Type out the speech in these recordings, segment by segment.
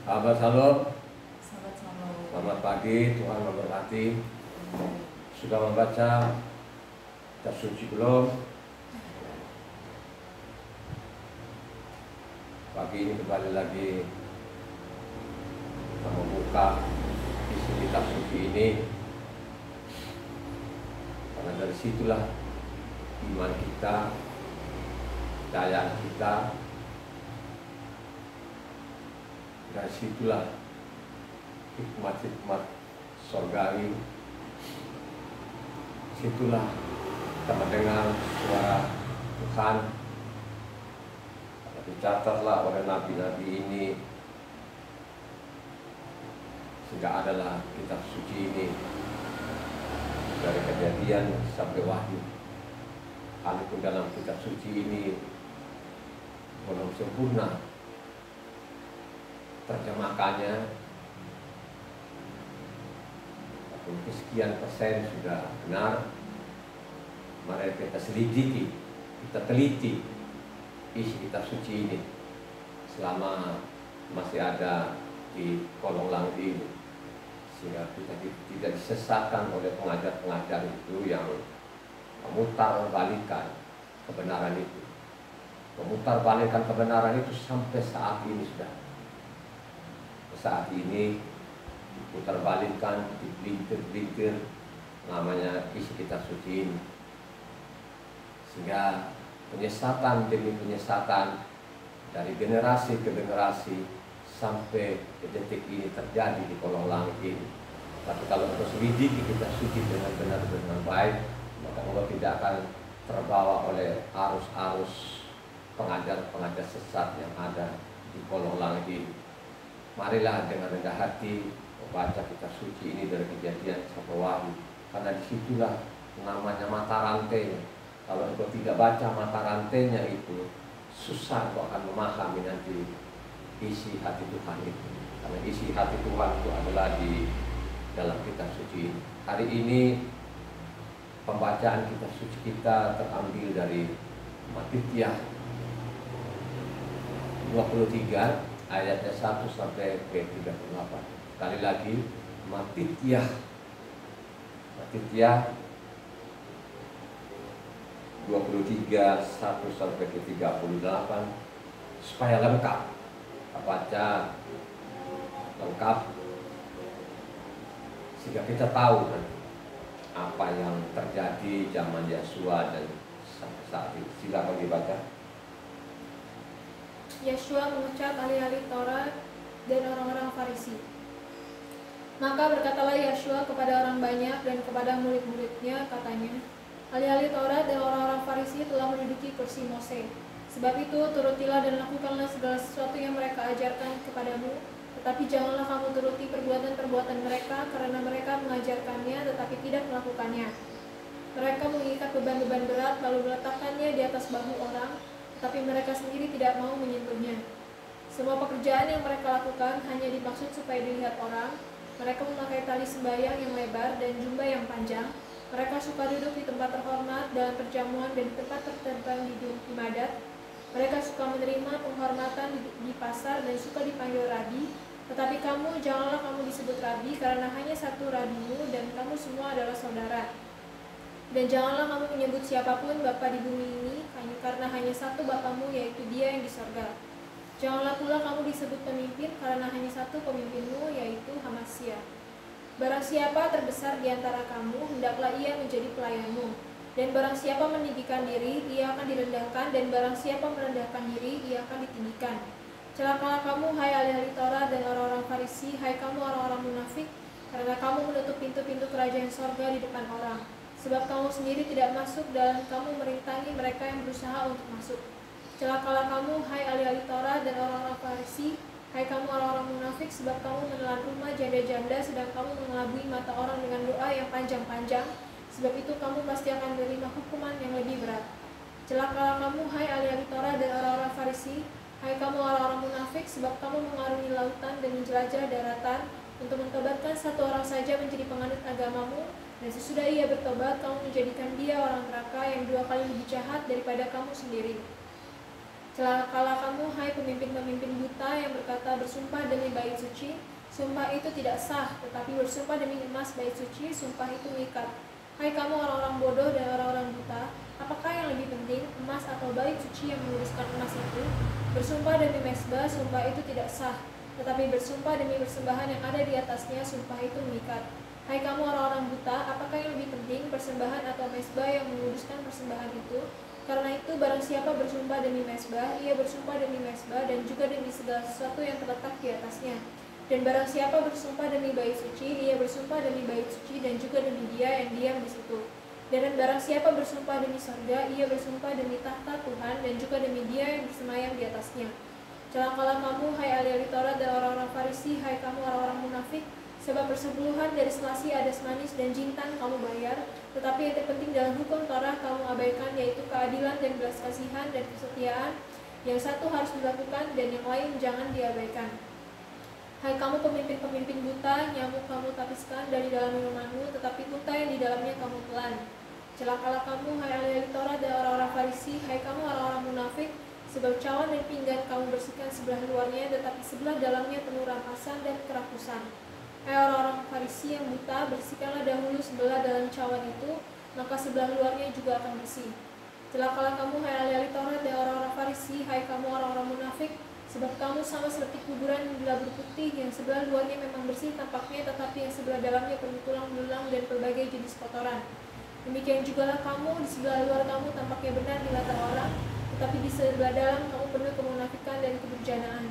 Sahabat Shalom, Sahabat Shalom. selamat pagi, Tuhan memberkati. Sudah membaca kitab suci belum? Pagi ini kembali lagi kita membuka isi kitab suci ini, karena dari situlah iman kita, kepercayaan kita, dari situlah hikmat-hikmat sorgawi. Situlah kita mendengar suara Tuhan. Dicatatlah oleh nabi-nabi ini, sehingga adalah kitab suci ini dari Kejadian sampai Wahyu. Walaupun dalam kitab suci ini belum sempurna terjemahkannya, tapi sekian persen sudah benar. Mari kita selidiki, kita teliti isi kitab suci ini selama masih ada di kolong langit ini, sehingga kita tidak disesatkan oleh pengajar-pengajar itu yang memutarbalikkan kebenaran itu. Memutarbalikkan kebenaran itu sampai saat ini sudah. Saat ini diputarbalikkan, dipelintir-pelintir namanya isi kitab suci ini, sehingga penyesatan demi penyesatan dari generasi ke generasi sampai detik ini terjadi di kolong langit ini. Tapi kalau kita selidiki kitab suci dengan benar-benar baik, maka Allah tidak akan terbawa oleh arus-arus pengajar-pengajar sesat yang ada di kolong langit ini. Marilah dengan rendah hati membaca kitab suci ini dari Kejadian sampai Wahyu, karena disitulah namanya mata rantainya. Kalau engkau tidak baca mata rantainya itu, susah kau akan memahami nanti isi hati Tuhan itu. Karena isi hati Tuhan itu adalah di dalam kitab suci ini. Hari ini pembacaan kitab suci kita terambil dari Matityah 23 ayatnya 1 sampai ke 38. Sekali lagi, Matityah 23 1 sampai ke 38, supaya lengkap. Kita baca lengkap sehingga kita tahu apa yang terjadi zaman Yesua dan sampai saat ini. Silakan dibaca. Yesua mengucap alih-alih Taurat dan orang-orang Farisi. Maka berkatalah Yesua kepada orang banyak dan kepada murid-muridnya, katanya, alih-alih Taurat dan orang-orang Farisi telah menduduki kursi Mose. Sebab itu turutilah dan lakukanlah segala sesuatu yang mereka ajarkan kepadamu, tetapi janganlah kamu turuti perbuatan-perbuatan mereka, karena mereka mengajarkannya tetapi tidak melakukannya. Mereka mengikat beban-beban berat lalu meletakkannya di atas bahu orang, tapi mereka sendiri tidak mau menyentuhnya. Semua pekerjaan yang mereka lakukan hanya dimaksud supaya dilihat orang. Mereka memakai tali sembahyang yang lebar dan jubah yang panjang. Mereka suka duduk di tempat terhormat dalam perjamuan dan di tempat tertentu di ibadat. Mereka suka menerima penghormatan di pasar dan suka dipanggil rabi. Tetapi kamu, janganlah kamu disebut rabi, karena hanya satu rabimu dan kamu semua adalah saudara. Dan janganlah kamu menyebut siapapun bapa di bumi ini, karena hanya satu bapamu, yaitu Dia yang di sorga. Janganlah pula kamu disebut pemimpin, karena hanya satu pemimpinmu, yaitu Hamasya. Barang siapa terbesar di antara kamu, hendaklah ia menjadi pelayanmu. Dan barang siapa meninggikan diri, ia akan direndahkan, dan barang siapa merendahkan diri, ia akan ditinggikan. Celakalah kamu, hai ahli-ahli Taurat dan orang-orang Farisi, hai kamu orang-orang munafik, karena kamu menutup pintu-pintu kerajaan sorga di depan orang. Sebab kamu sendiri tidak masuk dan kamu merintangi mereka yang berusaha untuk masuk. Celakalah kamu, hai ahli-ahli Taurat dan orang-orang Farisi, hai kamu orang-orang munafik, sebab kamu menelan rumah janda-janda, sedang kamu mengelabui mata orang dengan doa yang panjang-panjang. Sebab itu kamu pasti akan menerima hukuman yang lebih berat. Celakalah kamu, hai ahli-ahli Taurat dan orang-orang Farisi, hai kamu orang-orang munafik, sebab kamu mengarungi lautan dan menjelajah daratan untuk mentobatkan satu orang saja menjadi penganut agamamu, dan sesudah ia bertobat, kamu menjadikan dia orang neraka yang 2 kali lebih jahat daripada kamu sendiri. Celakalah kamu, hai pemimpin-pemimpin buta yang berkata bersumpah demi bait suci, sumpah itu tidak sah, tetapi bersumpah demi emas bait suci, sumpah itu mengikat. Hai kamu orang-orang bodoh dan orang-orang buta, apakah yang lebih penting, emas atau bait suci yang meluruskan emas itu? Bersumpah demi mezbah, sumpah itu tidak sah, tetapi bersumpah demi persembahan yang ada di atasnya, sumpah itu mengikat. Hai kamu orang-orang buta, apakah yang lebih penting, persembahan atau mezbah yang meluruskan persembahan itu? Karena itu barang siapa bersumpah demi mezbah, ia bersumpah demi mezbah dan juga demi segala sesuatu yang terletak di atasnya. Dan barang siapa bersumpah demi bait suci, ia bersumpah demi bait suci dan juga demi dia yang diam di situ. Dan barang siapa bersumpah demi surga, ia bersumpah demi tahta Tuhan dan juga demi dia yang bersemayam di atasnya. Celakalah kamu, hai ahli-ahli Taurat dan orang-orang Farisi, hai kamu orang-orang munafik, sebab persepuluhan dari selasi adas manis dan jintan kamu bayar, tetapi yang terpenting dalam hukum Torah kamu abaikan, yaitu keadilan dan belas kasihan dan kesetiaan. Yang satu harus dilakukan dan yang lain jangan diabaikan. Hai kamu pemimpin-pemimpin buta, nyamuk kamu tapiskan dari dalam minumanmu, tetapi unta yang di dalamnya kamu telan. Celakalah kamu, hai ahli Taurat dan orang-orang Farisi, hai kamu orang-orang munafik, sebab cawan dan pinggan kamu bersihkan sebelah luarnya, tetapi sebelah dalamnya penuh rampasan dan kerakusan. Hai orang-orang Farisi yang buta, bersihkanlah dahulu sebelah dalam cawan itu, maka sebelah luarnya juga akan bersih. Celakalah kamu, hai ahli Taurat dan orang-orang Farisi, hai kamu orang-orang munafik, sebab kamu sama seperti kuburan yang dilabur putih, yang sebelah luarnya memang bersih tampaknya, tetapi yang sebelah dalamnya penuh tulang belulang dan berbagai jenis kotoran. Demikian jugalah kamu, di sebelah luar kamu tampaknya benar di mata orang, tetapi di sebelah dalam kamu penuh kemunafikan dan kedurjanaan.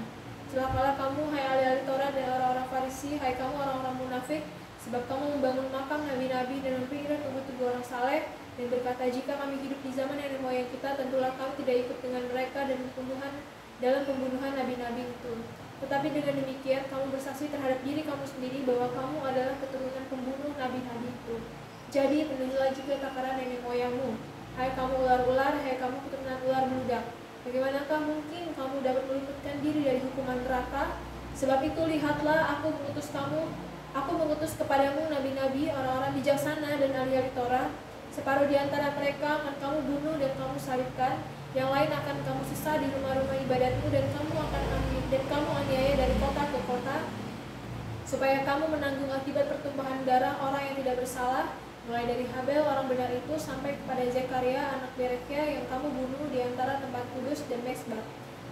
Celakalah kamu, hai ahli-ahli Taurat dan orang-orang Farisi, hai kamu orang-orang munafik, sebab kamu membangun makam nabi-nabi dan mempinggir tubuh-tubuh orang saleh, dan berkata, jika kami hidup di zaman nenek moyang kita, tentulah kami tidak ikut dengan mereka dan dalam pembunuhan nabi-nabi itu. Tetapi dengan demikian, kamu bersaksi terhadap diri kamu sendiri bahwa kamu adalah keturunan pembunuh nabi-nabi itu. Jadi penuhilah juga takaran nenek moyangmu. Hai kamu ular-ular, hai kamu keturunan ular beludak, bagaimanakah mungkin kamu dapat meluputkan diri dari hukuman neraka? Sebab itu lihatlah, aku mengutus kepadamu nabi-nabi, orang-orang bijaksana dan ahli-ahli Taurat. Separuh di antara mereka akan kamu bunuh dan kamu salibkan, yang lain akan kamu sisa di rumah-rumah ibadatmu, dan kamu aniaya dari kota ke kota, supaya kamu menanggung akibat pertumpahan darah orang yang tidak bersalah, mulai dari Habel orang benar itu sampai kepada Zekaria anak Berekia yang kamu bunuh di antara tempat kudus dan mezbah.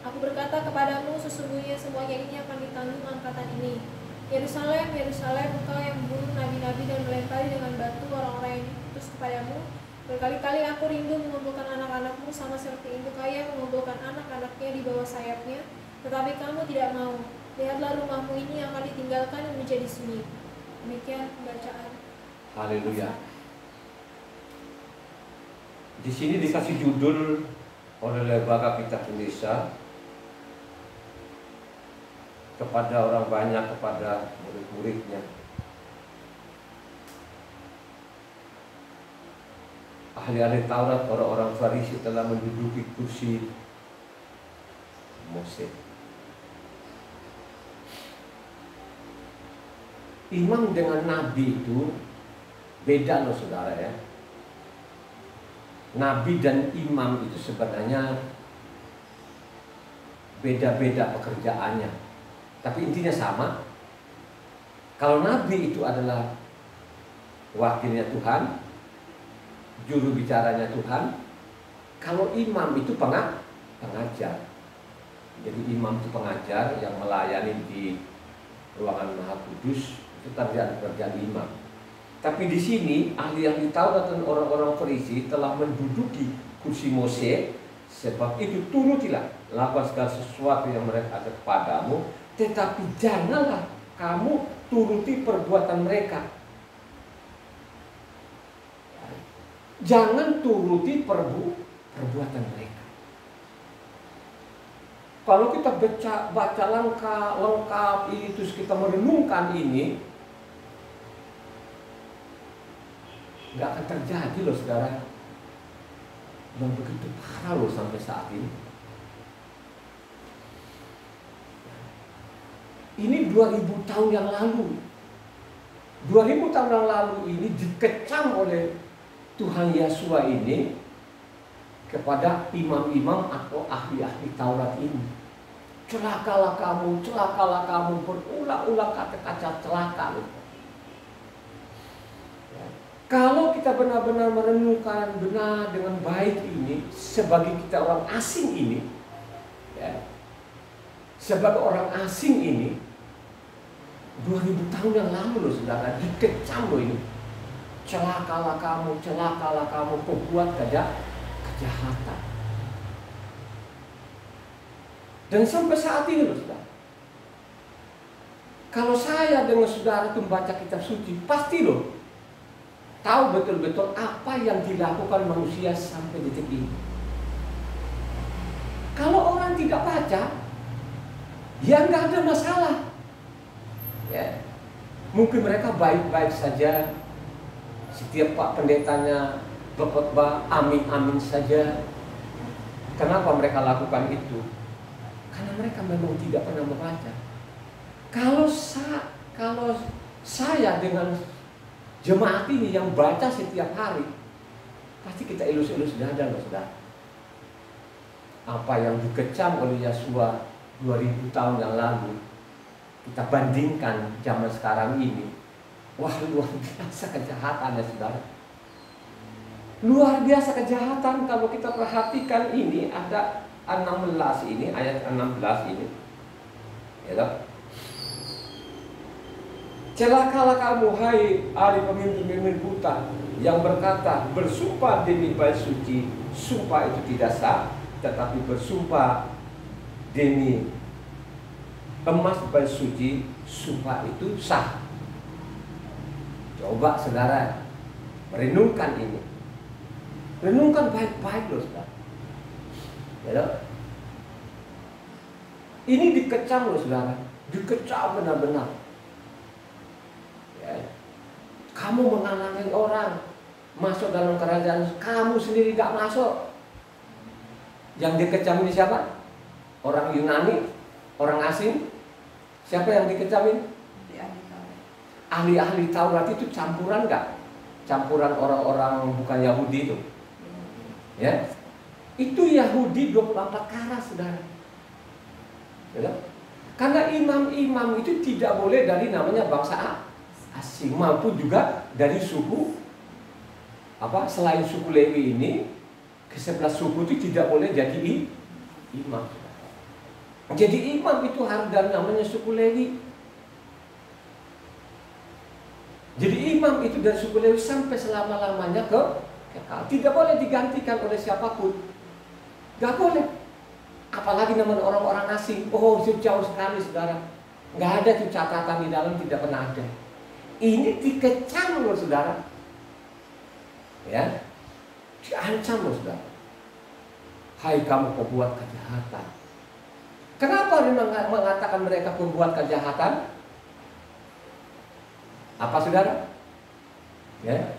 Aku berkata kepadamu, sesungguhnya semuanya ini akan ditanggung angkatan ini. Yerusalem, Yerusalem, engkau yang membunuh nabi-nabi dan melempari dengan batu orang-orang yang diutus kepadamu. Berkali-kali aku rindu mengumpulkan anak-anakmu sama seperti induk ayam mengumpulkan anak-anaknya di bawah sayapnya, tetapi kamu tidak mau. Lihatlah, rumahmu ini akan ditinggalkan dan menjadi sunyi. Demikian pembacaan. Haleluya. Di sini dikasih judul oleh Lembaga Kitab Indonesia kepada orang banyak, kepada murid-muridnya. Ahli-ahli Taurat, orang-orang Farisi telah menduduki kursi Mose. Imam dengan nabi itu beda loh saudara ya. Nabi dan imam itu sebenarnya beda-beda pekerjaannya, tapi intinya sama. Kalau nabi itu adalah wakilnya Tuhan, juru bicaranya Tuhan. Kalau imam itu pengajar. Jadi imam itu pengajar yang melayani di ruangan Maha Kudus, itu kerjaan imam. Tapi di sini ahli-ahli Taurat dan orang-orang Farisi telah menduduki kursi Mose. Sebab itu turutilah, lakukan segala sesuatu yang mereka ada kepadamu, tetapi janganlah kamu turuti perbuatan mereka. Jangan turuti perbuatan mereka. Kalau kita baca lengkap ini, terus kita merenungkan ini, nggak akan terjadi loh saudara, yang begitu parah loh sampai saat ini. Ini 2000 tahun yang lalu. 2000 tahun yang lalu ini dikecam oleh Tuhan Yesus ini kepada imam-imam atau ahli-ahli Taurat ini. Celakalah kamu, berulang-ulang kata-kata celaka. Ya. Kalau kita benar-benar merenungkan benar dengan baik ini, sebagai kita orang asing ini, ya, sebagai orang asing ini, 2000 tahun yang lalu loh saudara, dikecam loh ini. Celakalah kamu, pembuat kejahatan. Dan sampai saat ini loh saudara, kalau saya dengan saudara itu membaca kitab suci, pasti loh tahu betul-betul apa yang dilakukan manusia sampai detik ini. Kalau orang tidak baca, ya nggak ada masalah. Ya, mungkin mereka baik-baik saja. Setiap Pak Pendetanya berkhotbah amin-amin saja. Kenapa mereka lakukan itu? Karena mereka memang tidak pernah membaca. Kalau saya dengan jemaat ini yang baca setiap hari, pasti kita elus-elus dada loh saudara. Apa yang dikecam oleh Yosua 2000 tahun yang lalu, kita bandingkan zaman sekarang ini, wah luar biasa kejahatannya saudara. Luar biasa kejahatan. Kalau kita perhatikan ini ada 16 ini, ayat 16 ini, ya. Celakalah kamu hai ahli pemimpin-pemimpin buta yang berkata bersumpah demi bait suci, sumpah itu tidak sah, tetapi bersumpah demi emas bait suci, sumpah itu sah. Coba saudara merenungkan ini, renungkan baik-baik loh saudara. Ya, ini dikecam loh saudara, dikecam benar-benar. Ya. Kamu menghalangi orang masuk dalam kerajaan, kamu sendiri gak masuk. Yang dikecam ini siapa? Orang Yunani, orang asing. Siapa yang dikecamin? Ahli-ahli Taurat itu campuran gak? Campuran orang-orang bukan Yahudi itu. Ya. Itu Yahudi 24 karat saudara. Ya. Karena imam-imam itu tidak boleh dari namanya bangsa asing, maupun juga dari suku selain suku Lewi ini, ke-11 suku itu tidak boleh jadi imam. Jadi imam itu harus dari namanya suku Lewi. Jadi imam itu dari suku Lewi sampai selama-lamanya kekal. Tidak boleh digantikan oleh siapapun. Gak boleh. Apalagi namanya orang-orang asing. Oh, itu jauh sekali saudara. Gak ada tuh catatan di dalam, tidak pernah ada. Ini dikecam loh saudara. Ya, diancam loh saudara. Hai kamu pembuat kejahatan. Kenapa dia mengatakan mereka pembuat kejahatan? Apa saudara? Ya,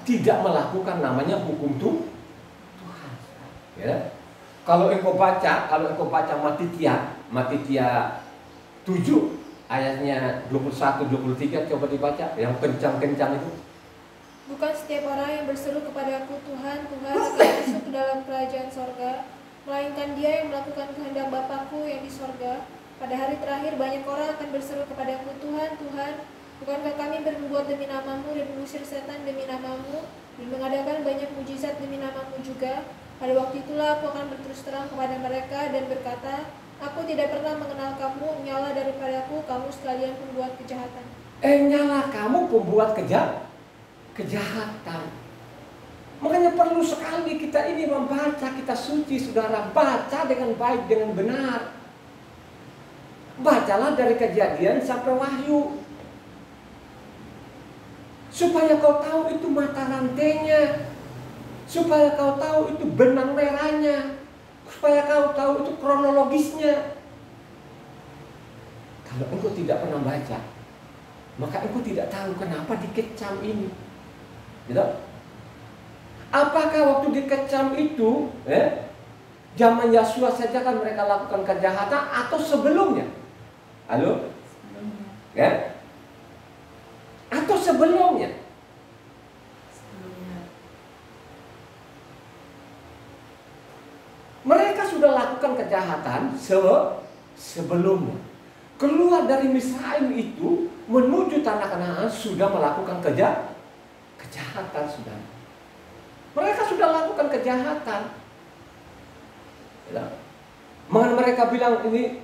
tidak melakukan namanya hukum Tuhan. Ya. Kalau engkau baca Matitia 7 ayatnya 21-23, coba dibaca yang kencang-kencang itu. Bukan setiap orang yang berseru kepadaku Tuhan, Tuhan akan masuk ke dalam kerajaan sorga, melainkan dia yang melakukan kehendak Bapakku yang di sorga. Pada hari terakhir banyak orang akan berseru kepadaku Tuhan, Tuhan, bukankah kami berbuat demi namamu dan mengusir setan demi namamu dan mengadakan banyak mujizat demi namamu juga? Pada waktu itulah aku akan berterus terang kepada mereka dan berkata, aku tidak pernah mengenal kamu, nyala daripadaku, kamu sekalian pembuat kejahatan. Nyala kamu pembuat kejahatan. Makanya perlu sekali kita ini membaca kitab suci saudara. Baca dengan baik, dengan benar. Bacalah dari Kejadian sampai Wahyu, supaya kau tahu itu mata rantainya, supaya kau tahu itu benang merahnya, supaya kau tahu itu kronologisnya. Kalau engkau tidak pernah baca, maka engkau tidak tahu kenapa dikecam ini. Gitu? Apakah waktu dikecam itu zaman Yosua saja kan mereka lakukan kejahatan, atau sebelumnya? Halo? Ya? Atau sebelumnya? melakukan kejahatan sebelumnya. Keluar dari Misraim itu menuju tanah Kanaan sudah melakukan kejahatan sudah. Mereka sudah lakukan kejahatan. Ya. Makanya mereka bilang ini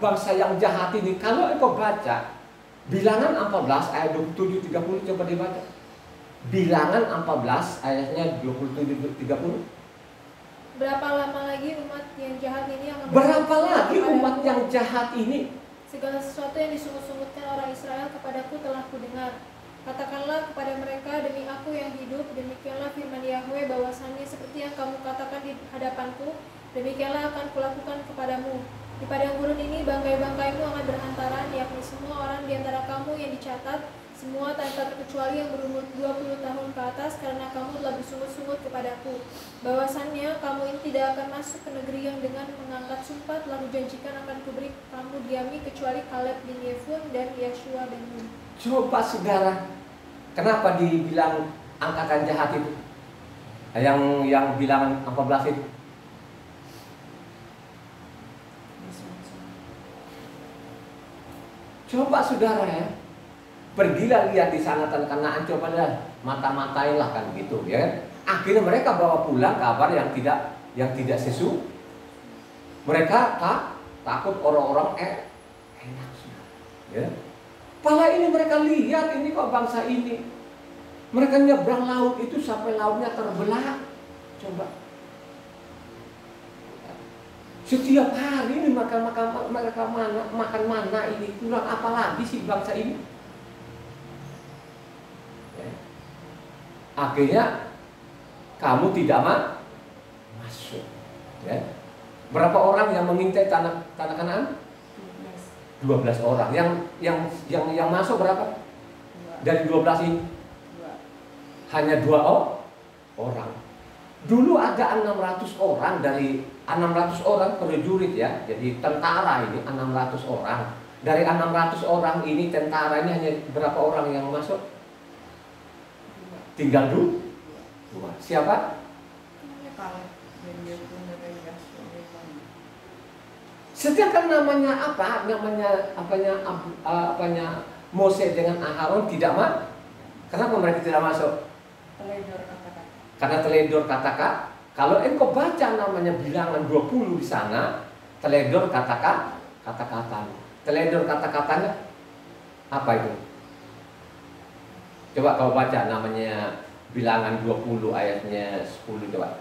bangsa yang jahat ini. Kalau engkau baca Bilangan 14 ayat 27-30, coba dibaca. Bilangan 14 ayatnya 27-30. Berapa lama lagi umat yang jahat ini akan Berapa lagi umat yang jahat ini? Segala sesuatu yang disungut-sungutkan orang Israel kepadaku telah kudengar. Katakanlah kepada mereka, demi aku yang hidup, demikianlah firman Yahweh, bahwasannya seperti yang kamu katakan di hadapanku, demikianlah akan kulakukan kepadamu. Di padang gurun ini bangkai-bangkaimu akan berhantaran, yakni semua orang di antara kamu yang dicatat, semua tanpa terkecuali yang berumur 20 tahun ke atas, karena kamu telah bersungut-sungut kepadaku. Bahwasannya kamu ini tidak akan masuk ke negeri yang dengan mengangkat sumpah telah kujanjikan akan kuberi kamu diami, kecuali Kaleb bin Yefun dan Yeshua bin Nun. Coba saudara, kenapa dibilang angkatan jahat itu? Yang bilangan 14 itu. Coba saudara ya, pergilah lihat di sana tanah Kanaan, coba lihat, mata-matailah kan gitu ya. Akhirnya mereka bawa pulang kabar yang tidak sesuai. Mereka takut orang-orang enak sudah. Ya. Pala ini mereka lihat ini kok bangsa ini. Mereka nyebrang laut itu sampai lautnya terbelah. Coba. Setiap hari ini mereka makan mana ini, kurang apa lagi sih bangsa ini? Ya. Akhirnya kamu tidak masuk. Ya. Berapa orang yang mengintai tanah Kanaan? 12 orang. Yang masuk berapa? Dari 12 ini? Hanya 2 orang. Dulu ada 600 orang, dari 600 orang prajurit ya. Jadi tentara ini 600 orang. Dari 600 orang ini tentara ini hanya berapa orang yang masuk? Tinggal 2. Siapa? Sedangkan namanya apa? Namanya Mose dengan Aharon tidak masuk. Kenapa mereka tidak masuk? Karena teledor kata-kata. Kalau engkau baca namanya bilangan 20 di sana, teledor kata-kata. Teledor kata-katanya apa itu? Coba kau baca namanya bilangan 20 ayatnya 10 coba.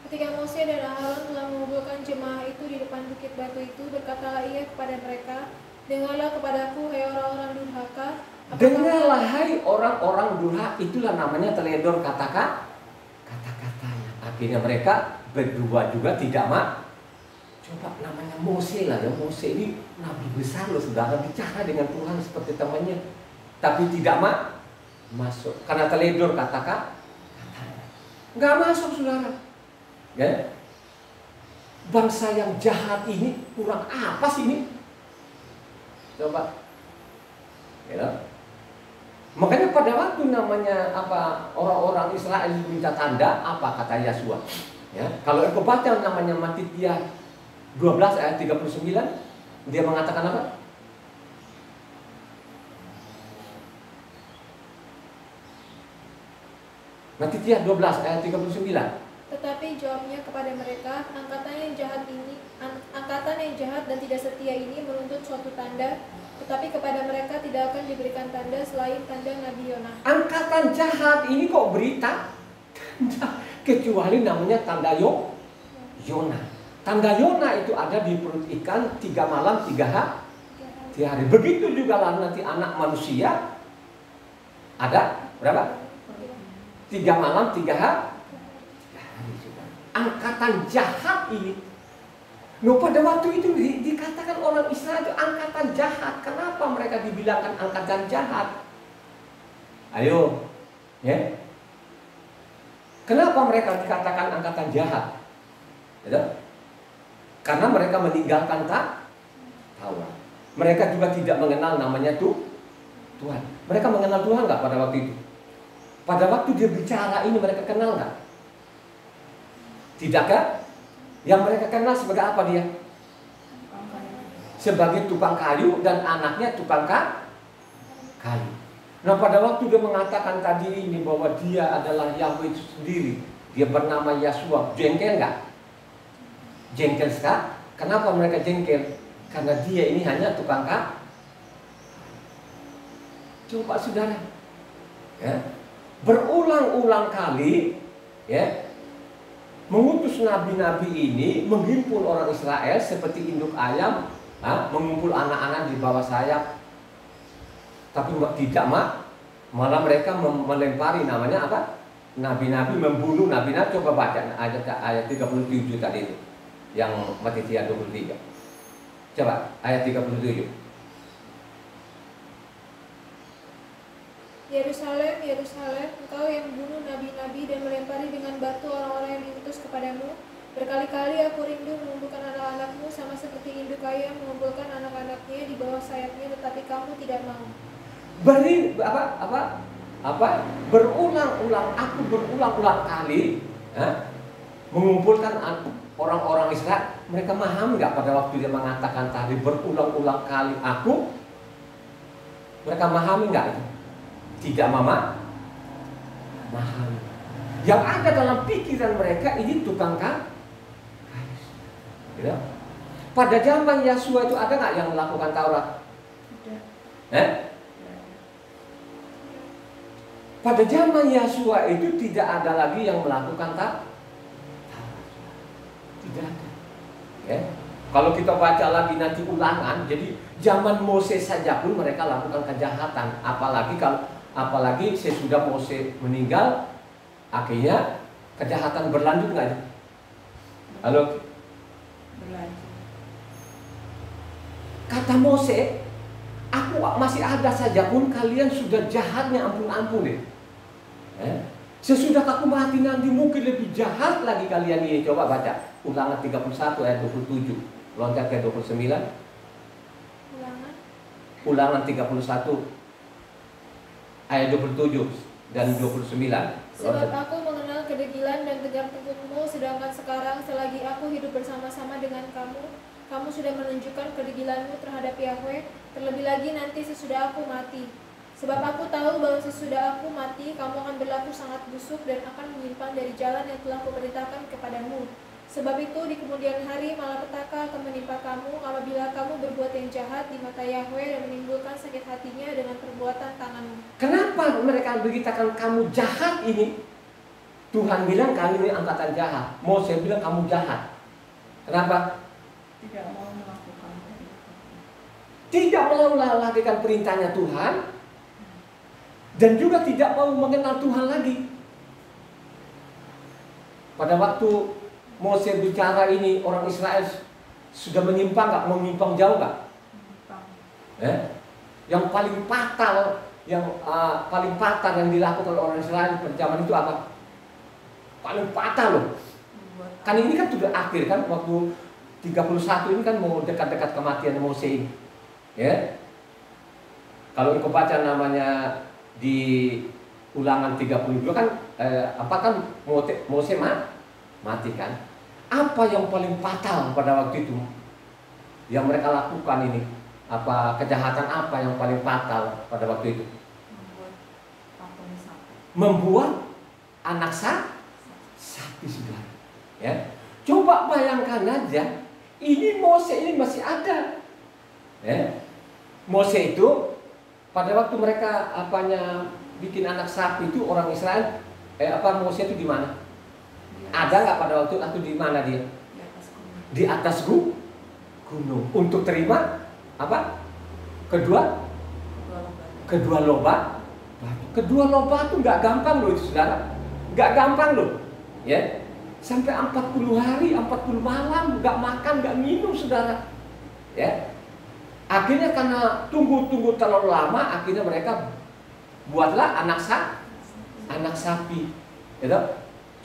Ketika Mose dan Aharon telah mengumpulkan jemaah itu di depan bukit batu itu, berkatalah ia kepada mereka, dengarlah kepadaku, hai orang-orang durhaka. Dengarlah hai orang-orang durhaka, itulah namanya teledor kata-katanya. Akhirnya mereka berdua juga tidak Coba namanya Mose lah ya, Mose ini nabi besar loh saudara, bicara dengan Tuhan seperti temannya, tapi tidak masuk karena teledor kata-katanya. Nggak masuk saudara. Ya? Bangsa yang jahat ini kurang apa sih ini? Coba. Ya. Makanya pada waktu namanya orang-orang Israel minta tanda, apa kata Yeshua? Ya, kalau engkau baca namanya Matitia 12 ayat 39, dia mengatakan apa? Matitia 12 ayat 39. Tetapi jawabnya kepada mereka, angkatan yang jahat dan tidak setia ini menuntut suatu tanda, tetapi kepada mereka tidak akan diberikan tanda selain tanda Nabi Yona. Angkatan jahat ini kok berita tanda, kecuali namanya tanda Yona. Tanda Yona itu ada di perut ikan 3 malam 3 hari. Begitu juga lah nanti anak manusia ada berapa? 3 malam 3 hari. Angkatan jahat ini. Pada waktu itu dikatakan orang Israel itu angkatan jahat. Kenapa mereka dibilangkan angkatan jahat? Ayo, ya. Kenapa mereka dikatakan angkatan jahat? Ya. Karena mereka meninggalkan Taurat. Mereka juga tidak mengenal namanya Tuhan. Mereka mengenal Tuhan nggak pada waktu itu? Pada waktu dia bicara ini mereka kenal nggak? Tidakkah? Yang mereka kenal sebagai apa dia? Sebagai tukang kayu dan anaknya tukang kayu. Nah pada waktu dia mengatakan tadi ini bahwa dia adalah Yahweh itu sendiri, dia bernama Yeshua, jengkel nggak? Jengkel sekali. Kenapa mereka jengkel? Karena dia ini hanya tukang kayu. Coba saudara, ya, berulang-ulang kali, ya, mengutus nabi-nabi ini menghimpun orang Israel seperti induk ayam, mengumpul anak-anak di bawah sayap. Tapi tidak malah mereka melempari namanya apa? Nabi-nabi, membunuh nabi-nabi. Coba baca ayat 37 tadi itu, yang Matitia 23. Coba ayat 37. Yerusalem, Yerusalem, engkau yang membunuh nabi-nabi dan melempari dengan batu orang-orang yang diutus kepadamu. Berkali-kali aku rindu mengumpulkan anak-anakmu sama seperti induk ayam mengumpulkan anak-anaknya di bawah sayapnya, tetapi kamu tidak mau. Berulang-ulang, aku berulang-ulang kali mengumpulkan orang-orang Israel. Mereka paham nggak pada waktu dia mengatakan tadi berulang-ulang kali aku? Mereka memahami nggak itu? Tidak memahami. Yang ada dalam pikiran mereka ini tukang kayu. Ya. Pada zaman Yeshua itu ada nggak yang melakukan Taurat? Pada zaman Yeshua itu tidak ada lagi yang melakukan Taurat. Tidak ada. Ya. Kalau kita baca lagi nanti Ulangan, jadi zaman Moses saja pun mereka lakukan kejahatan, apalagi sesudah Moses meninggal, akhirnya kejahatan berlanjut nggak? Halo? Berlanjut. Kata Moses, aku masih ada saja pun kalian sudah jahatnya ampun-ampun deh. Sesudah aku mati nanti mungkin lebih jahat lagi kalian ini. Coba baca Ulangan 31 ayat 27, loncat ke 29. Ulangan 31 ayat 27 dan 29. Sebab aku mengenal kedegilan dan tegar tengkukmu, sedangkan sekarang selagi aku hidup bersama-sama dengan kamu, kamu sudah menunjukkan kedegilanmu terhadap Yahweh, terlebih lagi nanti sesudah aku mati. Sebab aku tahu bahwa sesudah aku mati, kamu akan berlaku sangat busuk dan akan menyimpang dari jalan yang telah kuperintahkan kepadamu. Sebab itu di kemudian hari malapetaka akan menimpa kamu apabila kamu berbuat yang jahat di mata Yahweh dan menimbulkan sakit hatinya dengan perbuatan tanganmu. Kenapa mereka beritakan kamu jahat ini? Tuhan bilang kami ini angkatan jahat. Moses bilang kamu jahat. Kenapa? Tidak mau melakukan. Tidak mau melakukan perintahnya Tuhan, dan juga tidak mau mengenal Tuhan lagi. Pada waktu Moses bicara ini, orang Israel sudah menyimpang nggak? Menyimpang jauh nggak? Yang paling fatal, yang dilakukan oleh orang Israel pada zaman itu apa? Paling fatal loh. Kan ini kan sudah akhir kan, waktu 31 ini kan mau dekat-dekat kematian Moses ini. Ya. Kalau engkau baca namanya di Ulangan 32 kan Moses mati kan. Apa yang paling fatal pada waktu itu yang mereka lakukan ini? Kejahatan apa yang paling fatal pada waktu itu? Membuat anak sapi sudah. Ya. Coba bayangkan aja, ini Moses ini masih ada. Ya. Moses itu pada waktu mereka bikin anak sapi itu orang Israel, Moses itu di mana? Ada nggak pada waktu itu di mana dia? Di atas gunung untuk terima apa? Kedua lobak. Kedua lobak itu nggak gampang loh itu saudara, nggak gampang loh, ya. Sampai 40 hari, 40 malam nggak makan, nggak minum saudara, ya. Akhirnya karena tunggu terlalu lama, akhirnya mereka buatlah anak sapi, gitu.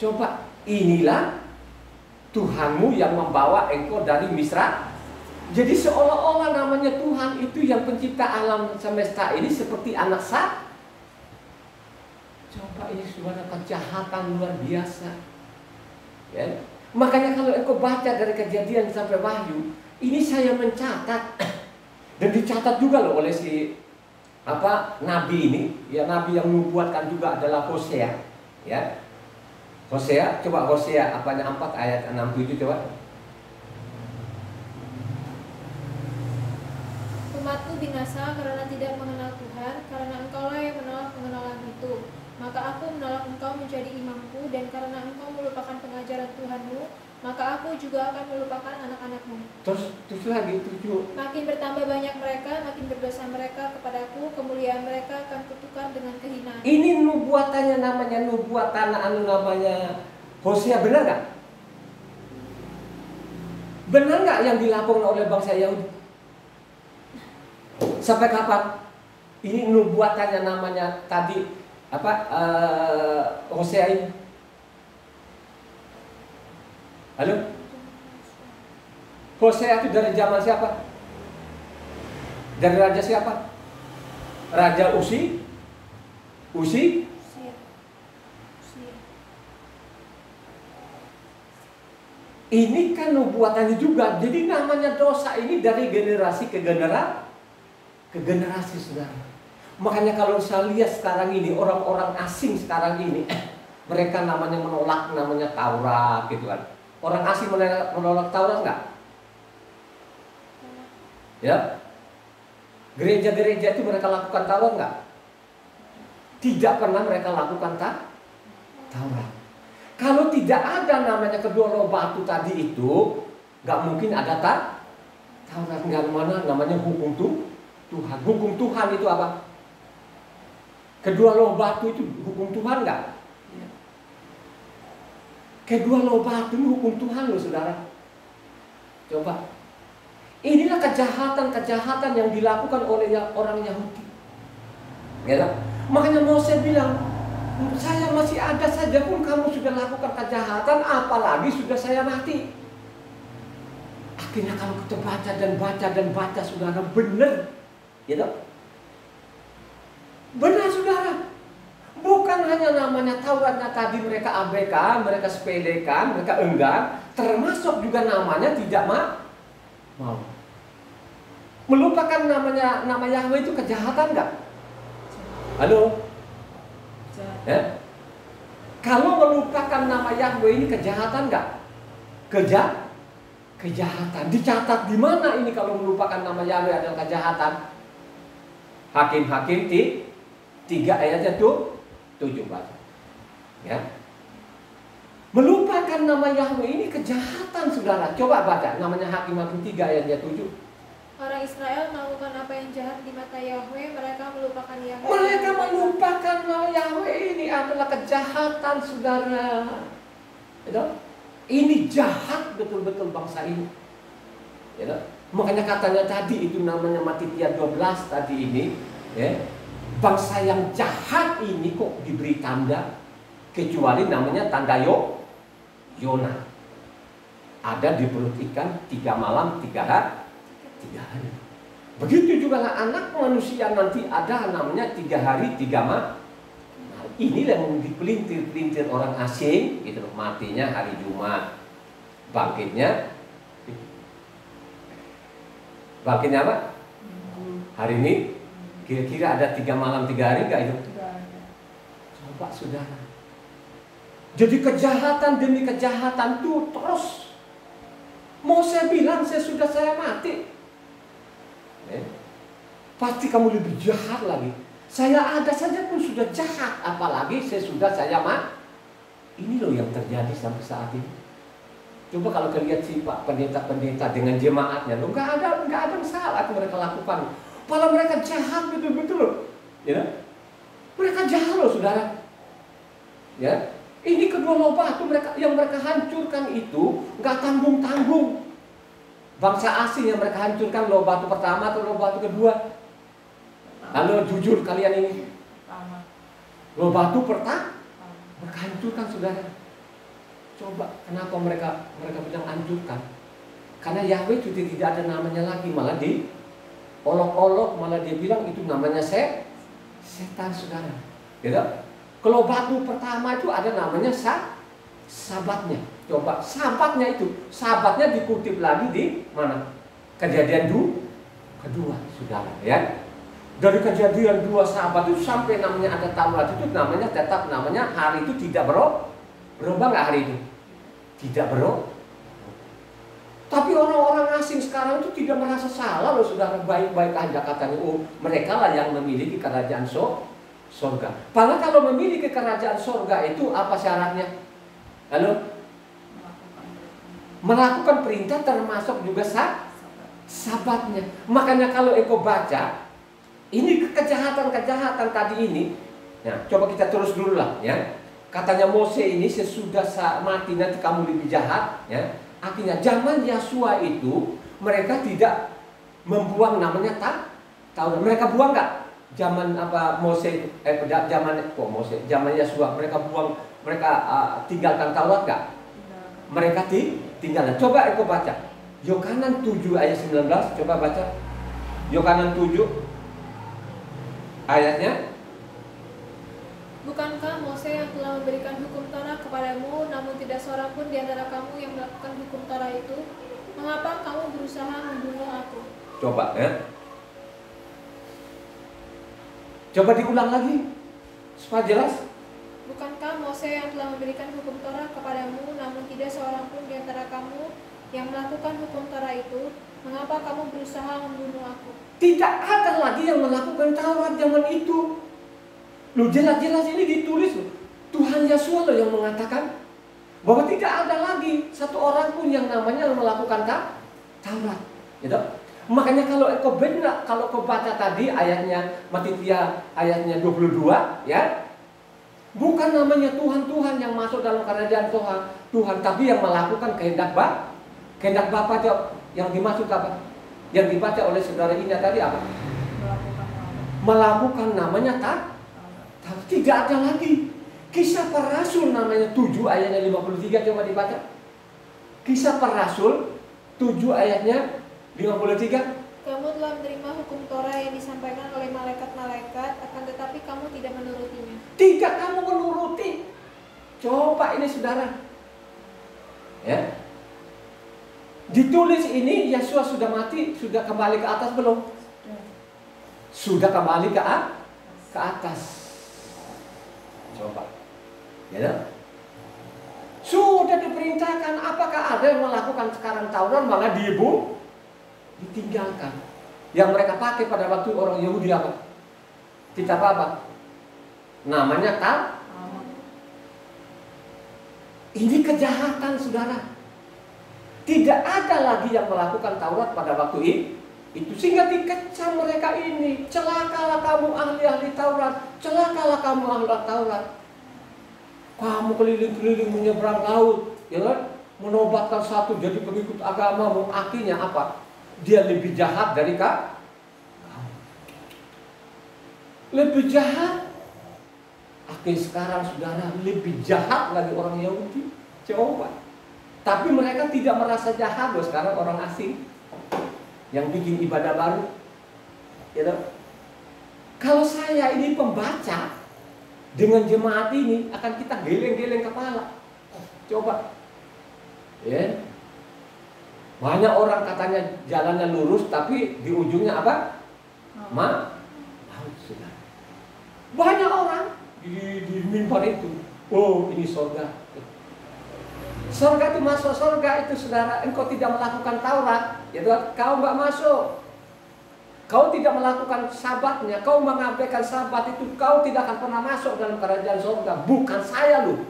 Coba, inilah Tuhanmu yang membawa engkau dari Misra. Jadi seolah-olah namanya Tuhan itu yang pencipta alam semesta ini seperti anak sapi. Coba ini saudara, kejahatan luar biasa. Ya. Makanya kalau engkau baca dari Kejadian sampai Wahyu, ini saya mencatat dan dicatat juga loh oleh si nabi ini, ya nabi yang membuatkan juga adalah Hosea, ya. Hosea, coba Hosea 4 ayat 6-7 coba. Umatku binasa karena tidak mengenal Tuhan, karena engkaulah yang menolak pengenalan itu. Maka aku menolak engkau menjadi imamku, dan karena engkau melupakan pengajaran Tuhanmu, maka aku juga akan melupakan anak-anakmu. Terus lagi 7. Makin bertambah banyak mereka, makin berdosa mereka kepadaku, kemuliaan mereka akan kutukar dengan kehinaan. Ini nubuatannya, namanya nubuatan namanya Hosea, benar nggak? Benar nggak yang dilakukan oleh bangsa Yahudi? Sampai kapan? Ini nubuatannya namanya tadi Hosea ini. Halo? Hosea itu dari zaman siapa? Dari raja siapa? Raja Uzi? Ini kan nubuatannya juga. Jadi namanya dosa ini dari generasi ke generasi, saudara. Makanya kalau saya lihat sekarang ini, orang-orang asing sekarang ini, mereka namanya menolak namanya Taurat gitu kan. Orang asing menolak Taurat enggak? Ya. Gereja-gereja itu mereka lakukan Taurat enggak? Tidak pernah mereka lakukan Taurat. Kalau tidak ada namanya kedua loh batu tadi itu, nggak mungkin ada Taurat. Nggak mana namanya hukum Tuhan. Hukum Tuhan itu apa? Kedua loh batu itu hukum Tuhan nggak? Kedua loh batu itu hukum Tuhan loh, saudara. Coba. Inilah kejahatan yang dilakukan oleh orang Yahudi. Ya, makanya Moses bilang, saya masih ada saja pun kamu sudah lakukan kejahatan, apalagi sudah saya mati. Akhirnya kalau kita baca, saudara, benar, gitu. Benar, saudara. Bukan hanya namanya Tauratnya tadi mereka abaikan, mereka sepelekan, mereka enggan, termasuk juga namanya tidak mau. Melupakan nama Yahweh itu kejahatan enggak? Halo? Ya? Kalau melupakan nama Yahweh ini kejahatan enggak? Kejahatan. Dicatat di mana ini kalau melupakan nama Yahweh adalah kejahatan? Hakim-Hakim 3 ayatnya 7 baca. Ya. Melupakan nama Yahweh ini kejahatan, saudara. Coba baca namanya Hakim-Hakim 3 ayatnya 7. Orang Israel melakukan apa yang jahat di mata Yahweh, mereka melupakan Yahweh. Mereka melupakan nama Yahweh, ini adalah kejahatan, saudara. Ini jahat betul-betul bangsa ini. Makanya katanya tadi itu namanya Matitia 12 tadi ini, ya. Bangsa yang jahat ini kok diberi tanda, kecuali namanya tanda Yona. Ada di perut ikan 3 malam 3 hari. Begitu juga anak manusia nanti ada namanya 3 hari 3 malam. Nah, inilah yang dipelintir-pelintir orang asing, gitu loh. Matinya hari Jumat, bangkitnya apa? Hari ini kira-kira ada 3 malam 3 hari nggak itu? Coba, saudara. Jadi kejahatan demi kejahatan tuh terus. Mau saya bilang saya mati. Pasti kamu lebih jahat lagi. Saya ada saja pun sudah jahat, apalagi saya mati. Ini loh yang terjadi sampai saat ini. Coba kalau kalian lihat si Pak pendeta dengan jemaatnya, loh nggak ada yang salah yang mereka lakukan. Padahal mereka jahat betul-betul loh. Ya. Mereka jahat loh, saudara. Ya. Ini kedua loh batu yang mereka hancurkan itu nggak tanggung-tanggung. Bangsa asing yang mereka hancurkan loh batu pertama atau loh batu kedua? Halo, jujur kalian ini. Loh batu pertama mereka hancurkan, saudara. Coba kenapa mereka bilang hancurkan? Karena Yahweh itu tidak ada namanya lagi, malah diolok-olok, malah dia bilang itu namanya setan, saudara. Gitu? Kalau batu pertama itu ada namanya sabatnya. Coba sabatnya itu, sabatnya dikutip lagi di mana? Kejadian kedua, saudara, ya. Dari kejadian 2 sahabat itu sampai namanya ada Taurat itu namanya tetap namanya hari itu tidak berubah nggak hari itu? Tidak berubah. Tapi orang-orang asing sekarang itu tidak merasa salah loh, saudara, baik-baik aja katanya. Oh, mereka lah yang memiliki kerajaan sorga. Padahal kalau memiliki kerajaan sorga itu apa syaratnya? Lalu melakukan perintah termasuk juga sabatnya. Makanya kalau engkau baca ini kejahatan-kejahatan tadi ini, nah coba kita terus dulu lah, ya. Katanya Mose ini sesudah mati nanti kamu lebih jahat, ya. Akhirnya zaman Yosua itu mereka tidak membuang namanya Taurat. Mereka buang nggak? Zaman apa Mose? Zaman Yosua mereka buang, mereka tinggalkan Taurat nggak? Mereka tinggalkan. Coba engkau baca Yohanan 7 ayat 19. Coba baca Yohanan 7 ayatnya. Bukankah Mose yang telah memberikan hukum Torah kepadamu, namun tidak seorang pun di antara kamu yang melakukan hukum Torah itu? Mengapa kamu berusaha membunuh aku? Coba, ya. Coba diulang lagi supaya jelas. Bukankah Mose yang telah memberikan hukum Torah kepadamu, namun tidak seorang pun di antara kamu yang melakukan hukum Torah itu? Mengapa kamu berusaha membunuh aku? Tidak ada lagi yang melakukan Taurat zaman itu. Lu jelas-jelas ini ditulis loh. Tuhan Yesus loh yang mengatakan bahwa tidak ada lagi satu orang pun yang namanya melakukan Taurat. Gitu. Makanya kalau kau baca tadi ayatnya Matitia ayatnya 22, ya. Bukan namanya Tuhan yang masuk dalam kerajaan Tuhan, tapi yang melakukan kehendak Bapa yang dimaksud apa? Yang dibaca oleh saudara Ina tadi apa? Melakukan namanya tidak ada lagi. Kisah para Rasul namanya 7 ayatnya 53, coba dibaca. Kisah para Rasul 7 ayatnya 53. Kamu telah menerima hukum Torah yang disampaikan oleh malaikat-malaikat, akan tetapi kamu tidak menurutinya. Tidak kamu menuruti. Coba ini saudara, ya. Ditulis ini Yesus sudah mati, sudah kembali ke atas belum? Sudah kembali ke atas. Coba, ya. Sudah diperintahkan. Apakah ada yang melakukan sekarang Taurat malah ditinggalkan? Yang mereka pakai pada waktu orang Yahudi apa? Kitab apa? Namanya Ini kejahatan, saudara. Tidak ada lagi yang melakukan Taurat pada waktu itu, sehingga dikecam mereka ini. Celakalah kamu ahli-ahli Taurat, celakalah kamu ahli Taurat. Kamu keliling-keliling menyeberang laut, ya kan? Menobatkan satu jadi pengikut agamamu. Akhirnya apa? Dia lebih jahat dari kamu. Lebih jahat. Akhirnya sekarang saudara lebih jahat lagi orang Yahudi. Coba. Tapi mereka tidak merasa jahat loh sekarang orang asing yang bikin ibadah baru. Gitu. Kalau saya ini pembaca dengan jemaat ini akan kita geleng-geleng kepala. Coba. Ya. Banyak orang katanya jalannya lurus tapi di ujungnya apa? Maut, saudara. Banyak orang di mimbar itu. Oh, ini surga. Surga itu masuk surga itu saudara. Engkau tidak melakukan Taurat, ya kau nggak masuk. Kau tidak melakukan sabatnya, kau mengabaikan sabat itu, kau tidak akan pernah masuk dalam kerajaan surga. Bukan saya loh.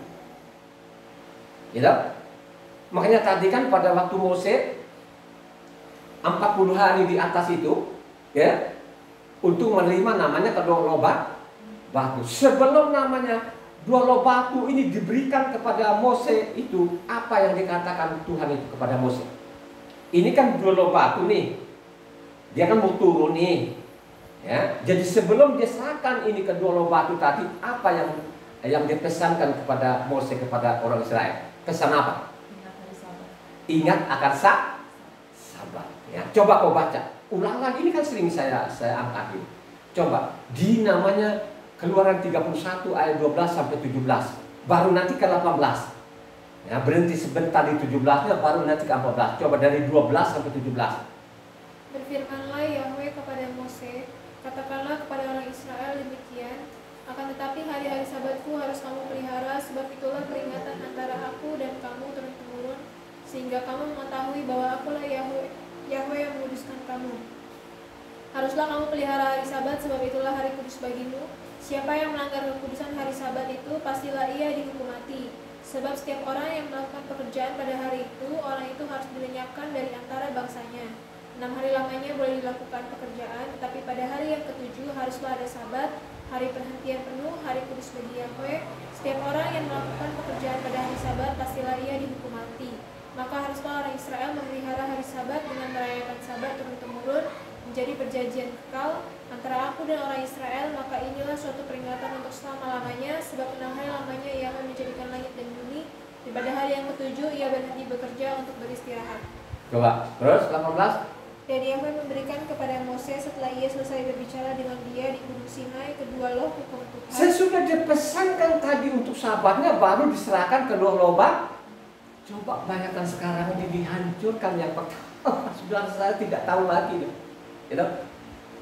Ya. Makanya tadi kan pada waktu Mose 40 hari di atas itu, ya, untuk menerima namanya kedua loba batu. Sebelum namanya dua loba batu ini diberikan kepada Mose itu, apa yang dikatakan Tuhan itu kepada Mose? Ini kan dua loba batu nih, dia kan mau turun nih, ya. Jadi sebelum dia serahkan ini kedua loba batu tadi, apa yang dipesankan kepada Mose kepada orang Israel? Pesan apa? Ingat akan sabat. Ya. Coba kau baca, ulang lagi, ini kan sering saya angkat ini. Coba di namanya Keluaran 31 ayat 12 sampai 17. Baru nanti ke 18. Ya, berhenti sebentar di 17-nya, baru nanti ke 14. Coba dari 12 sampai 17. Berfirmanlah Yahweh kepada Mose, katakanlah kepada orang Israel demikian, akan tetapi hari-hari sabatku harus kamu pelihara, sebab itulah peringatan antara aku dan kamu turun-temurun, sehingga kamu mengetahui bahwa akulah Yahweh yang menguduskan kamu. Haruslah kamu pelihara hari sabat, sebab itulah hari kudus bagimu. Siapa yang melanggar kekudusan hari sabat itu, pastilah ia dihukum mati. Sebab setiap orang yang melakukan pekerjaan pada hari itu, orang itu harus dilenyapkan dari antara bangsanya. 6 hari lamanya boleh dilakukan pekerjaan, tetapi pada hari yang ketujuh haruslah ada sabat, hari perhentian penuh, hari kudus bagi Yahweh. Setiap orang yang melakukan pekerjaan pada hari sabat, pastilah ia dihukum mati. Maka haruslah orang Israel memelihara hari sabat dengan merayakan sabat turun-temurun, menjadi perjanjian kekal antara aku dan orang Israel. Maka inilah suatu peringatan untuk selama-lamanya, sebab 6 hari lamanya Yahweh menjadikan langit dan bumi, dan pada hari yang ketujuh ia berhenti bekerja untuk beristirahat. Coba, terus 18. Dan Yahweh memberikan kepada Mose setelah ia selesai berbicara dengan dia di Gunung Sinai kedua loh hukum Tuhan. Sesudah dipesankan tadi untuk sahabatnya, baru diserahkan kedua loba. Coba bayangkan sekarang ini dihancurkan yang pertama. Saudara, saya tidak tahu lagi loh. Gitu?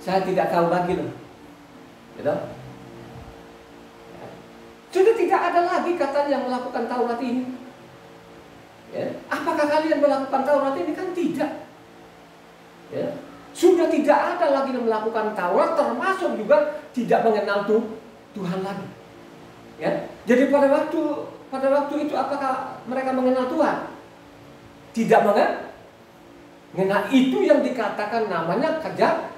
Saya tidak tahu lagi loh. Gitu? Sudah tidak ada lagi kata yang melakukan Taurat ini. Ya. Apakah kalian melakukan Taurat ini? Kan tidak. Ya. Sudah tidak ada lagi yang melakukan Taurat, termasuk juga tidak mengenal Tuhan lagi. Ya. Jadi pada waktu itu apakah mereka mengenal Tuhan? Tidak mengenal. Itu yang dikatakan namanya kerja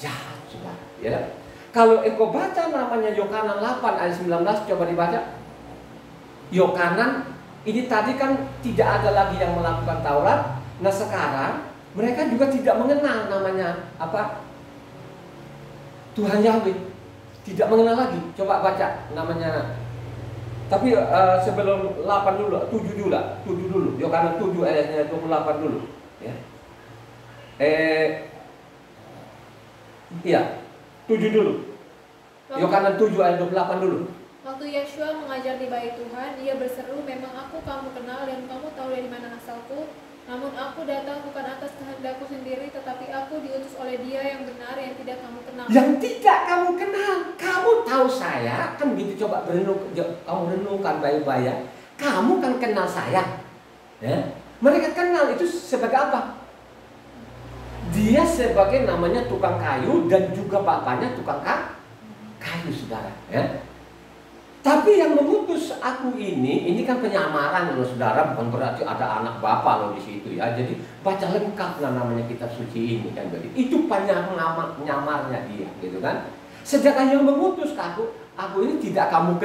jahat, saudara. Ya. Kalau engkau baca namanya Yohanan 8 ayat 19, coba dibaca. Yohanan ini tadi kan tidak ada lagi yang melakukan Taurat. Nah sekarang mereka juga tidak mengenal namanya apa? Tuhan Yahweh. Tidak mengenal lagi. Coba baca namanya. Tapi sebelum 8 dulu, 7 dulu. Yohanan 7 ayatnya 28 dulu. Ya. Iya, 7 dulu. Yohanan 7 ayat 28 dulu. Waktu Yeshua mengajar di bait Tuhan, ia berseru, memang aku kamu kenal dan kamu tahu dari mana asalku. Namun aku datang bukan atas kehendakku sendiri, tetapi aku diutus oleh Dia yang benar yang tidak kamu kenal. Yang tidak kamu kenal. Kamu tahu saya, kan gitu, coba kamu renungkan baik-baik. Kamu kan kenal saya. Ya? Mereka kenal itu sebagai apa? Dia sebagai namanya tukang kayu dan juga bapaknya tukang kayu, saudara. Ya? Tapi yang mengutus aku ini kan penyamaran loh, saudara, bukan berarti ada anak bapak loh di situ ya. Jadi baca lengkap lah namanya kitab suci ini kan. Jadi itu penyamarnya dia, gitu kan. Sedangkan yang mengutus aku ini tidak kamu